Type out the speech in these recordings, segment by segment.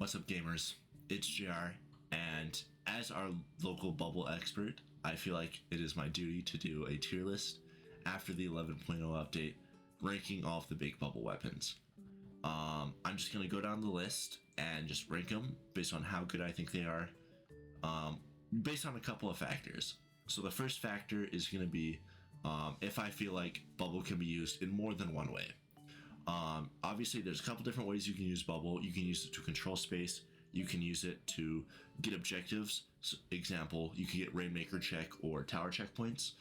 What's up, gamers? It's JR, and as our local bubble expert, I feel like it is my duty to do a tier list after the 11.0 update, ranking all of the big bubble weapons. I'm just going to go down the list and just rank them based on how good I think they are, based on a couple of factors. So the first factor is going to be if I feel like bubble can be used in more than one way. Obviously, there's a couple different ways you can use bubble. You can use it to control space. You can use it to get objectives. So, example, you can get Rainmaker check or tower checkpoints.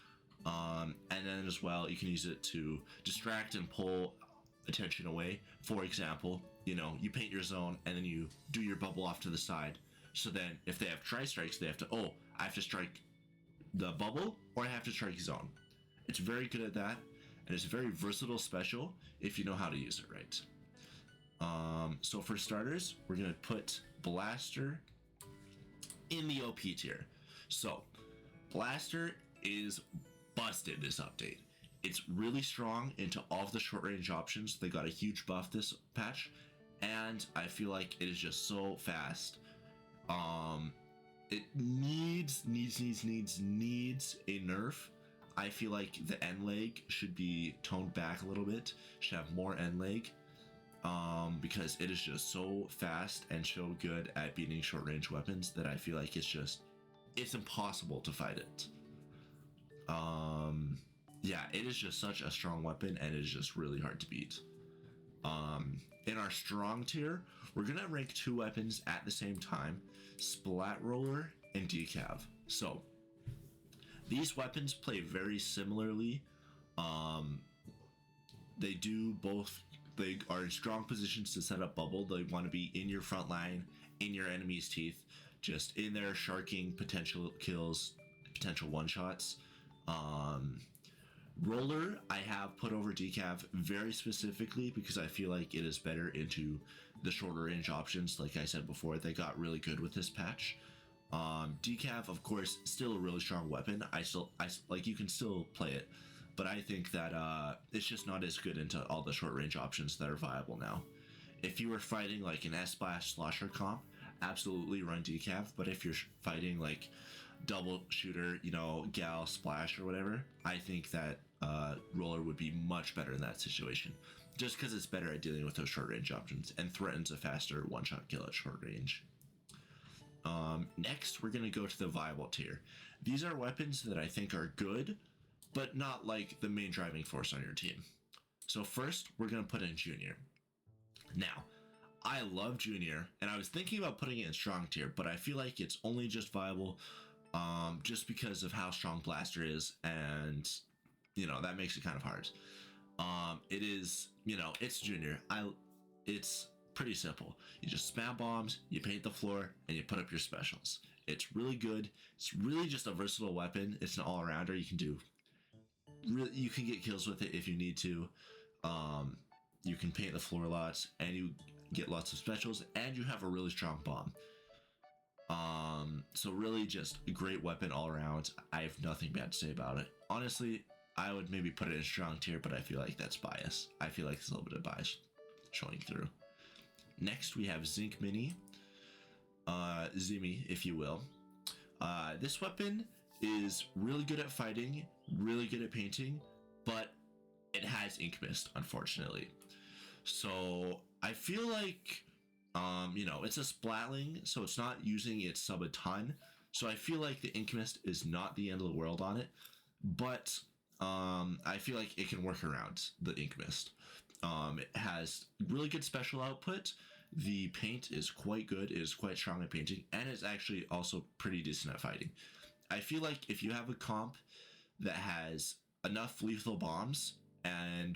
And then as well, you can use it to distract and pull attention away. For example, you paint your zone and then you do your bubble off to the side. So then if they have tri-strikes, they have to, I have to strike the bubble or I have to strike zone. It's very good at that. And it's a very versatile special if you know how to use it right. So for starters, we're going to put Blaster in the OP tier. So Blaster is busted this update. It's really strong into all of the short range options. They got a huge buff this patch, and I feel like it is just so fast. It needs a nerf. I feel like the end leg should be toned back a little bit, should have more end leg, because it is just so fast and so good at beating short range weapons that I feel like it's impossible to fight it. Yeah, it is just such a strong weapon and it is just really hard to beat. In our strong tier, we're gonna rank two weapons at the same time: Splat Roller and Decav. So these weapons play very similarly. They do both. They are in strong positions to set up bubble. They want to be in your front line, in your enemy's teeth, just in there sharking potential kills, potential one shots. Roller I have put over Decav very specifically because I feel like it is better into the shorter range options. Like I said before, they got really good with this patch. Decav, of course, still a really strong weapon. I like, you can still play it, but I think that it's just not as good into all the short range options that are viable now. If you were fighting like an S-Splash Slosher comp, absolutely run Decav, but if you're fighting like double shooter, Gal Splash or whatever, I think that Roller would be much better in that situation, just because it's better at dealing with those short range options and threatens a faster one-shot kill at short range. Next, we're going to go to the viable tier. These are weapons that I think are good, but not like the main driving force on your team. So first, we're going to put in Junior. Now, I love Junior, and I was thinking about putting it in strong tier, but I feel like it's only just viable just because of how strong Blaster is, and that makes it kind of hard. It is, it's Junior. It's pretty simple. You just spam bombs, you paint the floor, and you put up your specials. It's really good. It's really just a versatile weapon. It's an all-arounder. You can get kills with it if you need to. You can paint the floor lots, and you get lots of specials, and you have a really strong bomb. So really just a great weapon all around. I have nothing bad to say about it. Honestly, I would maybe put it in strong tier, but I feel like that's bias. I feel like there's a little bit of bias showing through. Next, we have Zinc Mini, Zimmy, if you will. This weapon is really good at fighting, really good at painting, but it has Ink Mist, unfortunately. So I feel like, it's a splatling, so it's not using its sub a ton. So I feel like the Ink Mist is not the end of the world on it, but I feel like it can work around the Ink Mist. It has really good special output. The paint is quite good. It is quite strong at painting, and it's actually also pretty decent at fighting. I feel like if you have a comp that has enough lethal bombs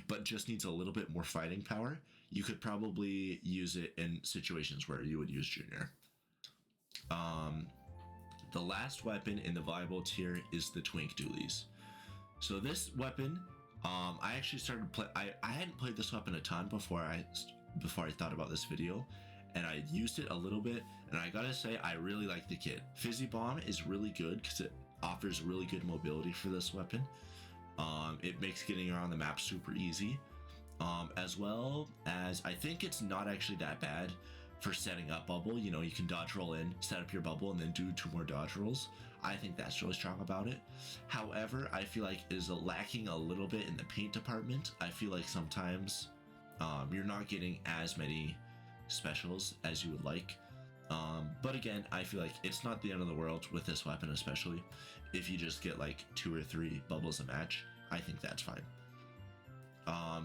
but just needs a little bit more fighting power, you could probably use it in situations where you would use Junior. The last weapon in the viable tier is the Twink Dualies. So this weapon, I actually started play. I hadn't played this weapon a ton before I thought about this video, and I used it a little bit, and I gotta say I really like the kit. Fizzy Bomb is really good because it offers really good mobility for this weapon. It makes getting around the map super easy, as well as I think it's not actually that bad for setting up bubble. You know, you can dodge roll in, set up your bubble, and then do 2 more dodge rolls. I think that's really strong about it. However, I feel like it is lacking a little bit in the paint department. I feel like sometimes you're not getting as many specials as you would like. But again, I feel like it's not the end of the world with this weapon, especially if you just get like 2 or 3 bubbles a match. I think that's fine.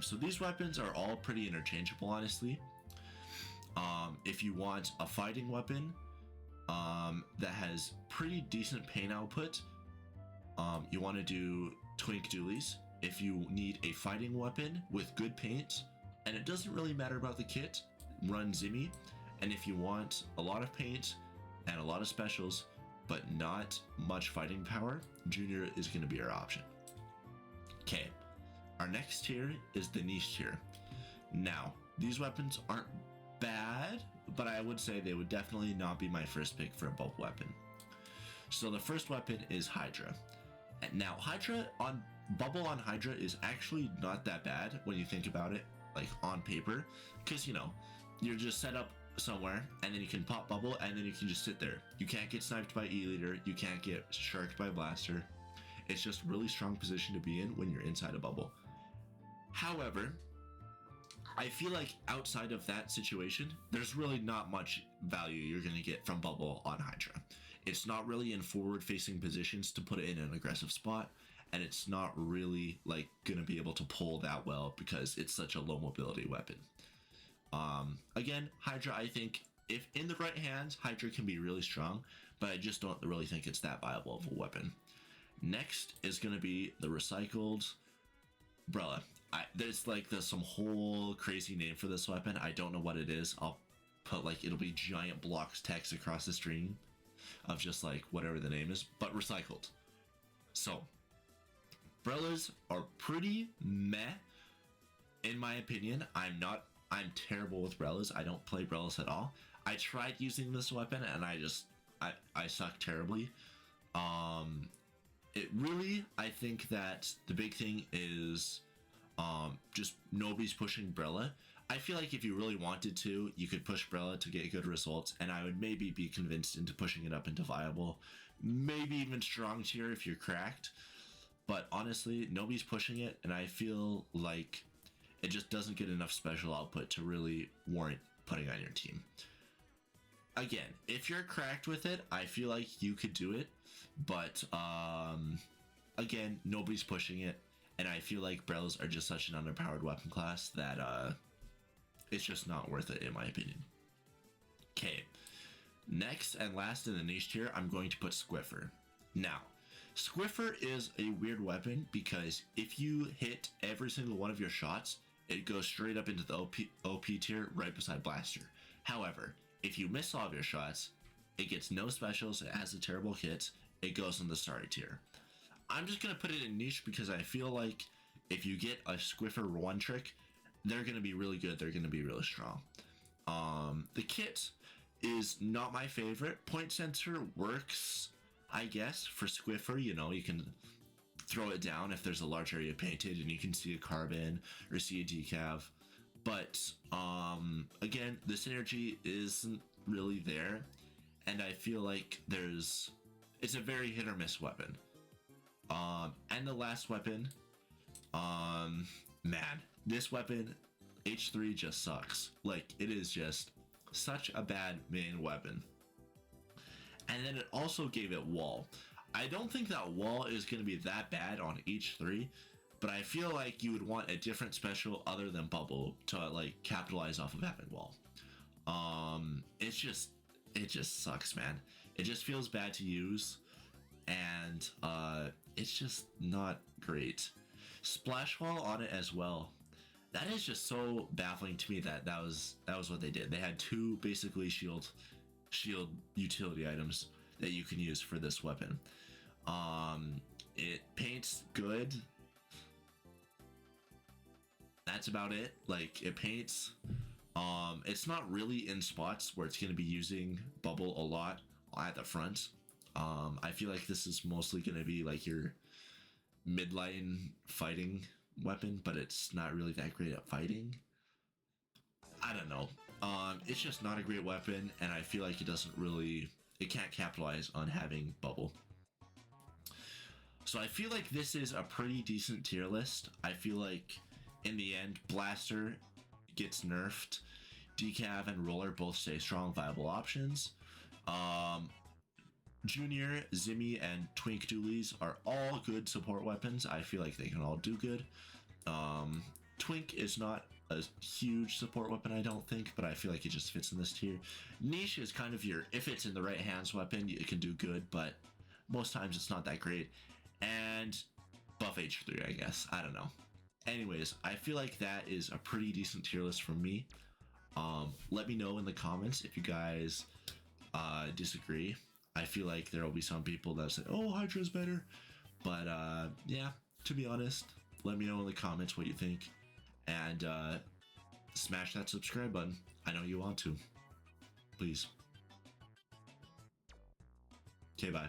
So these weapons are all pretty interchangeable, honestly. If you want a fighting weapon that has pretty decent paint output, you want to do Twink Doolies. If you need a fighting weapon with good paint, and it doesn't really matter about the kit, run Zimmy. And if you want a lot of paint and a lot of specials, but not much fighting power, Junior is going to be our option. Okay, our next tier is the niche tier. Now, these weapons aren't bad, but I would say they would definitely not be my first pick for a bubble weapon. So the first weapon is Hydra. Now, Hydra on bubble on Hydra is actually not that bad when you think about it, like on paper, because you know, you're just set up somewhere and then you can pop bubble and then you can just sit there. You can't get sniped by E-Leader, you can't get sharked by Blaster. It's just really strong position to be in when you're inside a bubble. However, I feel like outside of that situation, there's really not much value you're going to get from bubble on Hydra. It's not really in forward facing positions to put it in an aggressive spot, and it's not really like going to be able to pull that well because it's such a low mobility weapon. Again, Hydra, I think if in the right hands, Hydra can be really strong, but I just don't really think it's that viable of a weapon. Next is going to be the recycled Brella. There's some whole crazy name for this weapon. I don't know what it is. I'll put like, it'll be giant blocks text across the screen of just like whatever the name is, but recycled. So Brellas are pretty meh in my opinion. I'm terrible with Brellas. I don't play Brellas at all. I tried using this weapon and I suck terribly. I think that the big thing is just nobody's pushing Brella. I feel like if you really wanted to, you could push Brella to get good results, and I would maybe be convinced into pushing it up into viable, maybe even strong tier if you're cracked. But honestly, nobody's pushing it, and I feel like it just doesn't get enough special output to really warrant putting on your team. Again, if you're cracked with it, I feel like you could do it, but again, nobody's pushing it, and I feel like Brellas are just such an underpowered weapon class that it's just not worth it in my opinion. Okay, next and last in the niche tier, I'm going to put Squiffer. Now, Squiffer is a weird weapon because if you hit every single one of your shots, it goes straight up into the OP tier right beside Blaster. However, if you miss all of your shots, it gets no specials, it has a terrible kit, it goes in the sorry tier. I'm just going to put it in niche because I feel like if you get a Squiffer one trick, they're going to be really good, they're going to be really strong. The kit is not my favorite. Point sensor works, I guess, for Squiffer. You know, you can throw it down if there's a large area painted and you can see a carbon or see a decav. But again, the synergy isn't really there, and I feel like it's a very hit or miss weapon. And the last weapon, man, this weapon, H3 just sucks. Like, it is just such a bad main weapon. And then it also gave it wall. I don't think that wall is going to be that bad on H3, but I feel like you would want a different special other than bubble to like capitalize off of having wall. It just sucks, man. It just feels bad to use, and it's just not great. Splash wall on it as well. That is just so baffling to me that was what they did. They had 2 basically shield utility items that you can use for this weapon. It paints good. That's about it. Like, it paints. It's not really in spots where it's going to be using bubble a lot at the front. I feel like this is mostly going to be like your midline fighting weapon, but it's not really that great at fighting. I don't know. It's just not a great weapon, and I feel like it can't capitalize on having bubble. So I feel like this is a pretty decent tier list. I feel like in the end, Blaster gets nerfed. Decav and Roller both stay strong, viable options. Junior, Zimmy, and Twink Doolies are all good support weapons. I feel like they can all do good. Twink is not a huge support weapon, I don't think, but I feel like it just fits in this tier. Niche is kind of your, if it's in the right hands weapon, it can do good, but most times it's not that great. And buff H3, I guess. I don't know. Anyways, I feel like that is a pretty decent tier list from me. Let me know in the comments if you guys disagree. I feel like there will be some people that say, oh, Hydra's better. But yeah, to be honest, let me know in the comments what you think. And smash that subscribe button. I know you want to. Please. Okay, bye.